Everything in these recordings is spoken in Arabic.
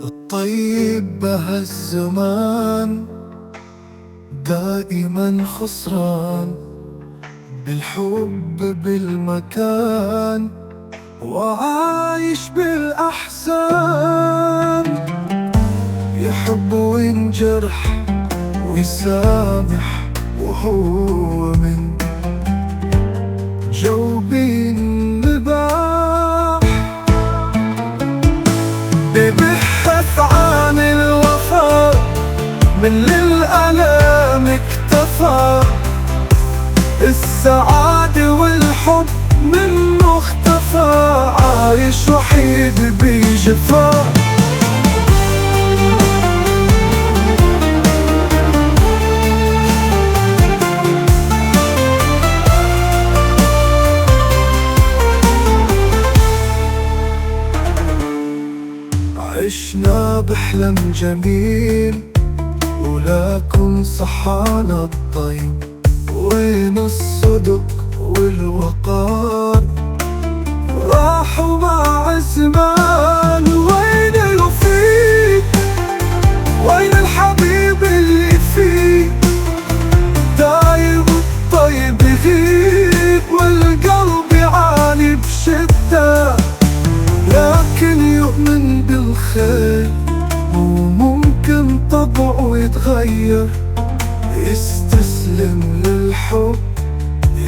الطيب بهالزمان دائما خسران، بالحب بالمكان وعايش بالأحزان. يحب وينجرح ويسامح وهو من جو بينباح. ببحث عن الوفاء من للألام اكتفى، السعادة والحب منه اختفى، عايش وحيد بجفاء. عشنا بحلم جميل ولكن صحانا الطيب، وين الصدق والوقار راحوا مع الزمان. وين الوفيق وين الحبيب اللي فيه، دايم الطيب يغيب والقلب يعاني بشدة، لكن يؤمن بالخير وممكن طبعه يتغير، يستسلم للحب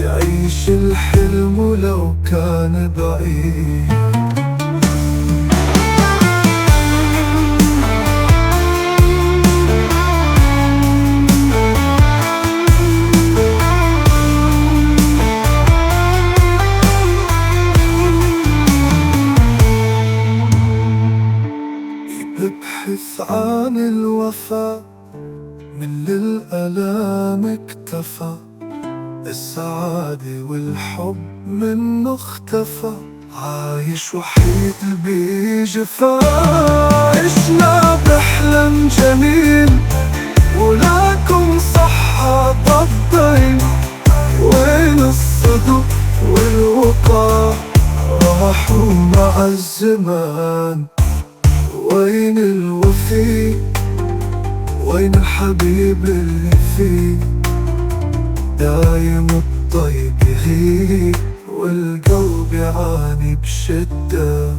يعيش الحلم ولو كان بعيد. ابحث عن الوفاء من للألام اكتفى، السعادة والحب منه اختفى، عايش وحيد بجفا. عشنا بحلم جميل ولكن صحى ضدين، وين الصدق والوقار راحوا مع الزمان. وين الوفي وين الحبيب اللي فيه، دايم الطيب يغيب والقلب يعاني بشدة،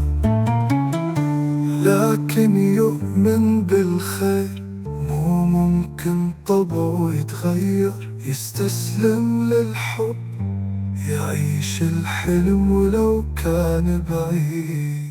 لكن يؤمن بالخير مو ممكن طبعه يتغير، يستسلم للحب يعيش الحلم ولو كان بعيد.